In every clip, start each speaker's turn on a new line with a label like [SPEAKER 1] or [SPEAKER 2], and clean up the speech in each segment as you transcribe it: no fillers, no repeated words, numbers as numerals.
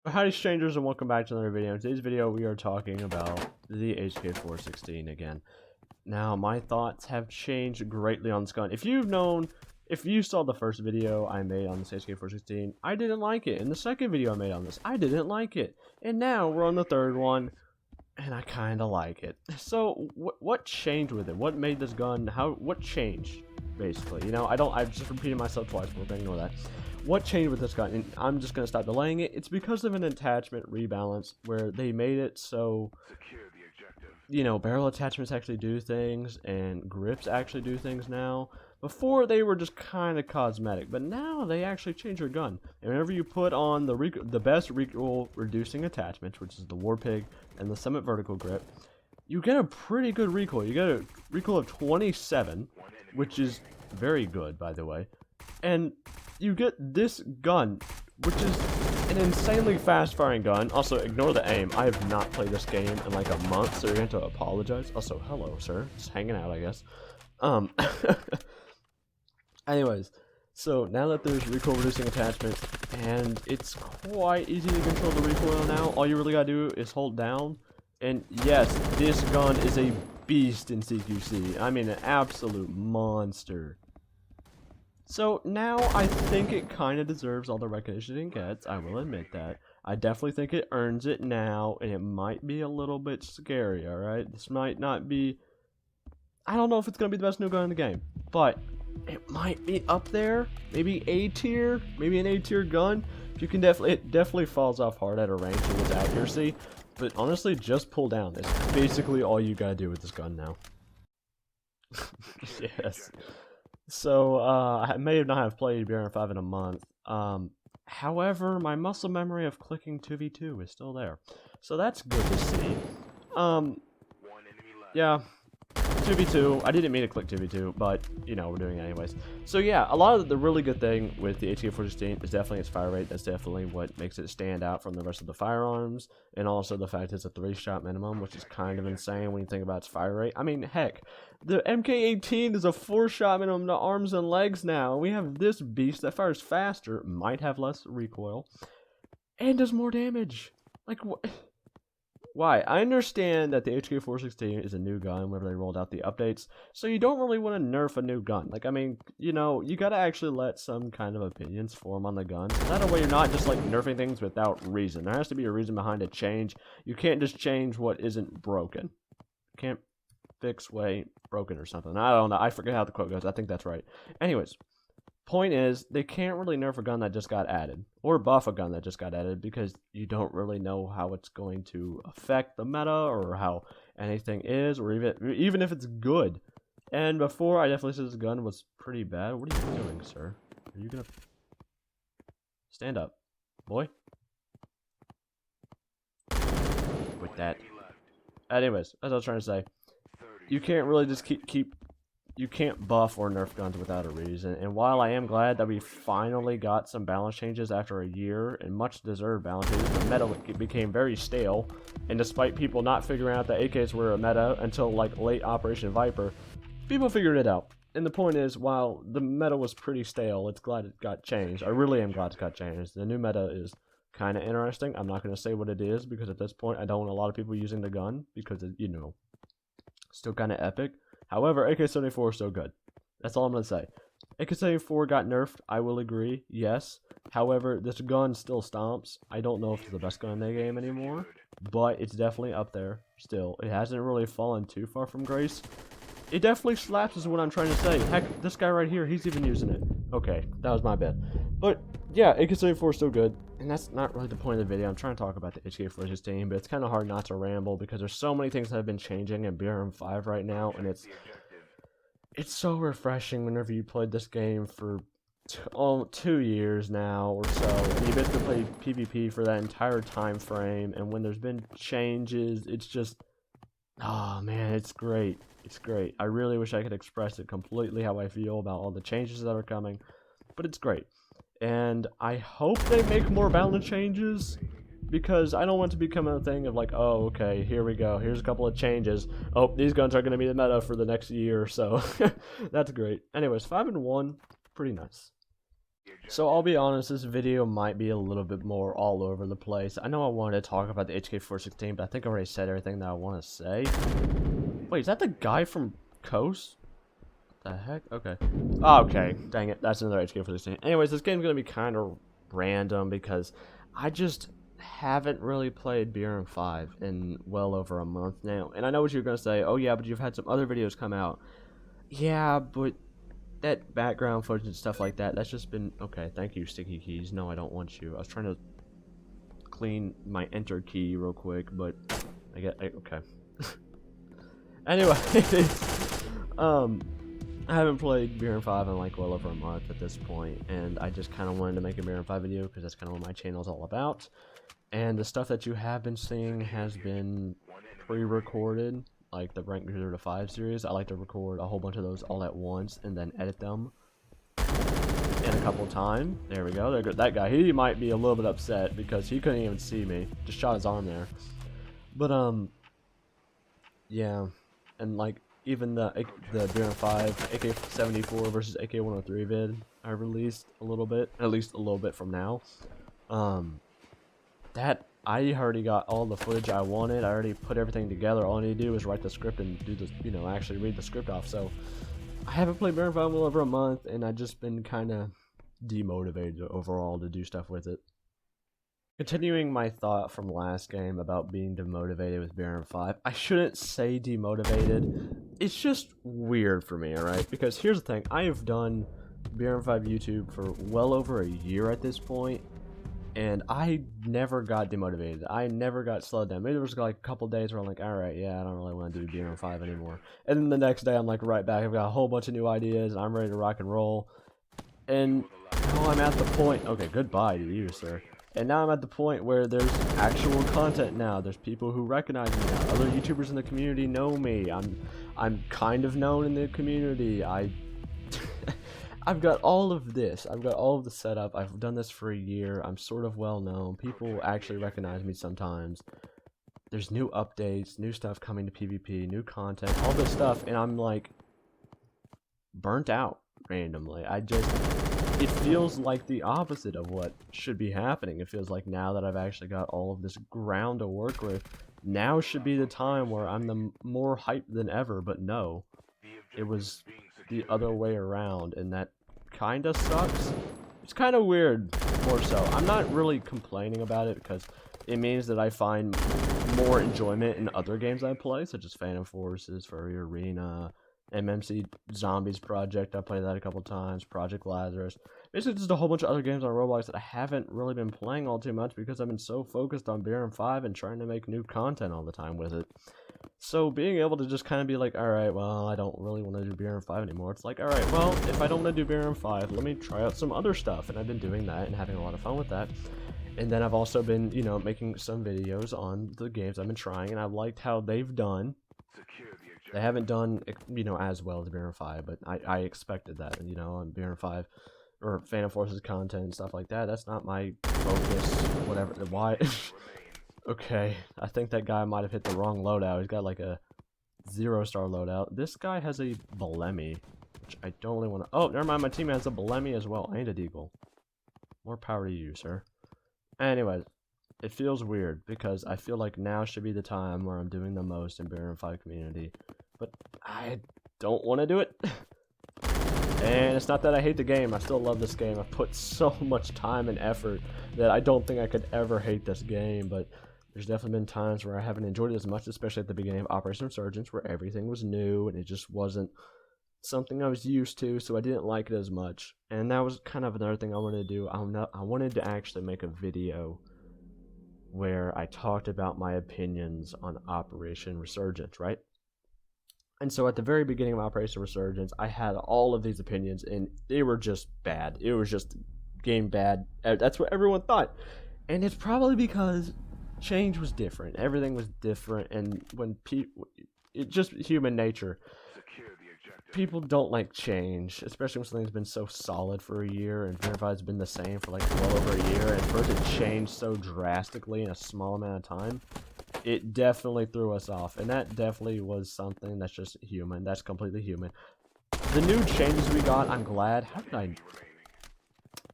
[SPEAKER 1] Howdy strangers and welcome back to another video. In today's video we are talking about the HK416 again. Now my thoughts have changed greatly on this gun. If you saw the first video I made on this HK416, I didn't like it. In the second video I made on this, I didn't like it. And now we're on the third one and I kind of like it. So what changed with it? What made this gun, what changed basically? You know, I've just repeated myself twice, but we're gonna ignore that. What changed with this gun? And I'm just going to stop delaying it. It's because of an attachment rebalance where they made it so, you know, barrel attachments actually do things and grips actually do things now. Before they were just kind of cosmetic, but now they actually change your gun. And whenever you put on the best recoil reducing attachments, which is the War Pig and the Summit vertical grip, you get a pretty good recoil. You get a recoil of 27, which is very good, by the way. And you get this gun, which is an insanely fast-firing gun. Also, ignore the aim. I have not played this game in like a month, so you're going to apologize. Also, hello, sir. Just hanging out, I guess. Anyways, so now that there's recoil-reducing attachments, and it's quite easy to control the recoil now, all you really gotta do is hold down. And yes, this gun is a beast in CQC. I mean, an absolute monster. So now I think it kind of deserves all the recognition it gets. I will admit that. I definitely think it earns it now, and it might be a little bit scary, alright? This might not be... I don't know if it's going to be the best new gun in the game, but it might be up there. Maybe A tier, maybe an A tier gun. You can it definitely falls off hard at a range with its accuracy, but honestly, just pull down. It's basically all you gotta do with this gun now. Yes. So, I may not have played BRM5 in a month. However, my muscle memory of clicking 2v2 is still there. So that's good to see. Yeah, 2v2. I didn't mean to click 2v2, but, you know, we're doing it anyways. So yeah, a lot of the really good thing with the HK416 is definitely its fire rate. That's definitely what makes it stand out from the rest of the firearms. And also the fact it's a 3-shot minimum, which is kind of insane when you think about its fire rate. I mean, heck, the MK18 is a 4-shot minimum to arms and legs now. We have this beast that fires faster, might have less recoil, and does more damage. Like, what? Why? I understand that the HK416 is a new gun whenever they rolled out the updates, so you don't really want to nerf a new gun. Like, I mean, you know, you gotta actually let some kind of opinions form on the gun. So that way you're not just, like, nerfing things without reason. There has to be a reason behind a change. You can't just change what isn't broken. You can't fix what ain't broken or something. I don't know. I forget how the quote goes. I think that's right. Anyways. Point is, they can't really nerf a gun that just got added, or buff a gun that just got added, because you don't really know how it's going to affect the meta, or how anything is, or even if it's good. And before, I definitely said this gun was pretty bad. What are you doing, sir? Are you gonna... Stand up, boy? With that. Anyways, as I was trying to say, you can't really just you can't buff or nerf guns without a reason. And while I am glad that we finally got some balance changes after a year, and much deserved balance changes, the meta became very stale. And despite people not figuring out that AKs were a meta until like late Operation Viper, people figured it out. And the point is, while the meta was pretty stale, it's glad it got changed. I really am glad it got changed. The new meta is kind of interesting. I'm not going to say what it is, because at this point I don't want a lot of people using the gun, because it, you know, still kind of epic. However, AK-74 is still good. That's all I'm going to say. AK-74 got nerfed, I will agree, yes. However, this gun still stomps. I don't know if it's the best gun in the game anymore, but it's definitely up there still. It hasn't really fallen too far from grace. It definitely slaps is what I'm trying to say. Heck, this guy right here, he's even using it. Okay, that was my bad. But, yeah, AK-74 is still good. And that's not really the point of the video. I'm trying to talk about the HK416, but it's kind of hard not to ramble because there's so many things that have been changing in BRM5 right now, and it's so refreshing whenever you played this game for 2 years now or so, and you basically played PvP for that entire time frame, and when there's been changes, it's just, oh man, it's great. It's great. I really wish I could express it completely how I feel about all the changes that are coming, but it's great. And I hope they make more balance changes, because I don't want it to become a thing of like, oh, okay, here we go. Here's a couple of changes. Oh, these guns are going to be the meta for the next year or so. That's great. Anyways, 5-1, pretty nice. So I'll be honest, this video might be a little bit more all over the place. I know I wanted to talk about the HK416, but I think I already said everything that I want to say. Wait, is that the guy from Coast? The heck? Okay. Okay, dang it. That's another HK416. Anyways, this game's going to be kind of random because I just haven't really played BRM5 in well over a month now. And I know what you're going to say. Oh, yeah, but you've had some other videos come out. Yeah, but that background footage and stuff like that, that's just been... Okay, thank you, Sticky Keys. No, I don't want you. I was trying to clean my enter key real quick, but I get... Okay. Anyway, I haven't played BRM5 in like well over a month at this point, and I just kind of wanted to make a BRM5 video because that's kind of what my channel is all about. And the stuff that you have been seeing has been pre-recorded, like the Rank 0 to 5 series. I like to record a whole bunch of those all at once and then edit them in a couple times. There we go. That guy, he might be a little bit upset because he couldn't even see me. Just shot his arm there. But yeah, and like even the BRM5 AK-74 versus AK-103 vid I released a little bit, at least a little bit from now. That I already got all the footage I wanted. I already put everything together. All I need to do is write the script and do the, you know, actually read the script off. So I haven't played BRM5 in well over a month, and I've just been kind of demotivated overall to do stuff with it. Continuing my thought from last game about being demotivated with BRM5, I shouldn't say demotivated. It's just weird for me, alright? Because here's the thing, I have done BRM5 YouTube for well over a year at this point, and I never got demotivated. I never got slowed down. Maybe there was like a couple days where I'm like, alright, yeah, I don't really want to do BRM5 anymore. And then the next day I'm like right back, I've got a whole bunch of new ideas, and I'm ready to rock and roll. And now I'm at the point, okay, goodbye to you, sir. And now I'm at the point where there's actual content now. There's people who recognize me now. Other YouTubers in the community know me. I'm kind of known in the community. I've got all of this. I've got all of the setup. I've done this for a year. I'm sort of well known. People actually recognize me sometimes. There's new updates, new stuff coming to PvP, new content, all this stuff, and I'm like burnt out randomly. It feels like the opposite of what should be happening. It feels like now that I've actually got all of this ground to work with, now should be the time where I'm the more hyped than ever, but no. It was the other way around, and that kind of sucks. It's kind of weird, more so. I'm not really complaining about it because it means that I find more enjoyment in other games I play, such as Phantom Forces, Furry Arena, MMC Zombies Project, I played that a couple times, Project Lazarus. Basically just a whole bunch of other games on Roblox that I haven't really been playing all too much because I've been so focused on BRM5 and trying to make new content all the time with it. So being able to just kind of be like, alright, well, I don't really want to do BRM5 anymore. It's like, alright, well, if I don't want to do BRM5, let me try out some other stuff. And I've been doing that and having a lot of fun with that. And then I've also been, you know, making some videos on the games I've been trying, and I've liked how they've done. They haven't done, you know, as well as BRM5, but I expected that, you know, on BRM5 or Phantom Forces content and stuff like that. That's not my focus, whatever. Why? Okay, I think that guy might have hit the wrong loadout. He's got like a 0-star loadout. This guy has a Belemi, which I don't really want to... Oh, never mind, my team has a Belemi as well, and a Deagle. More power to you, sir. Anyways, it feels weird because I feel like now should be the time where I'm doing the most in BRM5 community, but I don't want to do it. And it's not that I hate the game. I still love this game. I've put so much time and effort that I don't think I could ever hate this game, but there's definitely been times where I haven't enjoyed it as much, especially at the beginning of Operation Resurgence, where everything was new and it just wasn't something I was used to, so I didn't like it as much. And that was kind of another thing I wanted to do. I wanted to actually make a video where I talked about my opinions on Operation Resurgence, right? And so at the very beginning of Operation Resurgence, I had all of these opinions, and they were just bad. It was just game bad. That's what everyone thought. And it's probably because change was different. Everything was different, and when it's just human nature. People don't like change, especially when something's been so solid for a year, and BRM5's been the same for like well over a year, and for it to change so drastically in a small amount of time, it definitely threw us off, and that definitely was something that's just human. That's completely human. The new changes we got, I'm glad. How did I...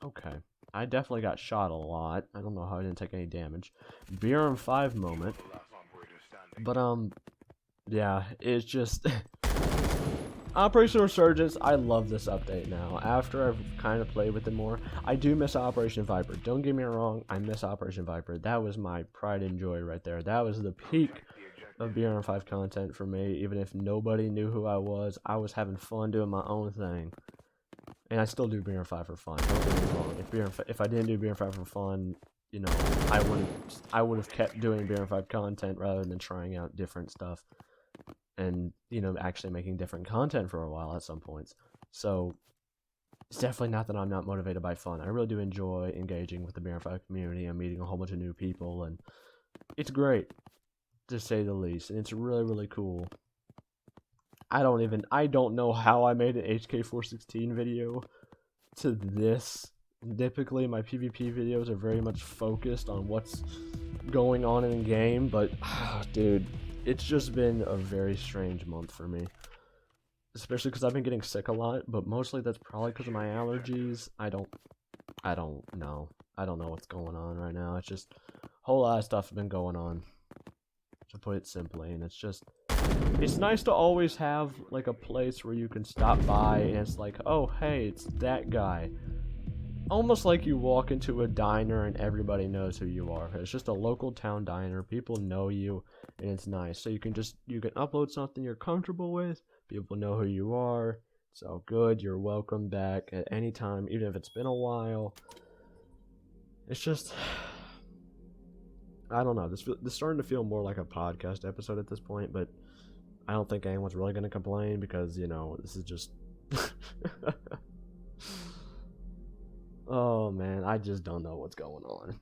[SPEAKER 1] Okay. I definitely got shot a lot. I don't know how I didn't take any damage. BRM5 moment. But, yeah, it's just... Operation Resurgence, I love this update now. After I've kind of played with it more, I do miss Operation Viper. Don't get me wrong, I miss Operation Viper. That was my pride and joy right there. That was the peak of BRM5 content for me. Even if nobody knew who I was having fun doing my own thing. And I still do BRM5 for fun. Don't get me wrong. If I didn't do BRM5 for fun, you know, I would have kept doing BRM5 content rather than trying out different stuff. And, you know, actually making different content for a while at some points. So, it's definitely not that I'm not motivated by fun. I really do enjoy engaging with the BRM5 community and meeting a whole bunch of new people, and it's great, to say the least, and it's really, really cool. I don't know how I made an HK416 video to this. Typically, my PvP videos are very much focused on what's going on in the game, but, dude, it's just been a very strange month for me. Especially because I've been getting sick a lot, but mostly that's probably because of my allergies. I don't know. I don't know what's going on right now. It's just a whole lot of stuff has been going on, to put it simply, and it's nice to always have, like, a place where you can stop by, and it's like, oh, hey, it's that guy. Almost like you walk into a diner and everybody knows who you are. It's just a local town diner. People know you, and it's nice. So you can upload something you're comfortable with. People know who you are. It's all good. You're welcome back at any time, even if it's been a while. It's just, I don't know. This is starting to feel more like a podcast episode at this point, but I don't think anyone's really going to complain because, you know, this is just... Oh man, I just don't know what's going on.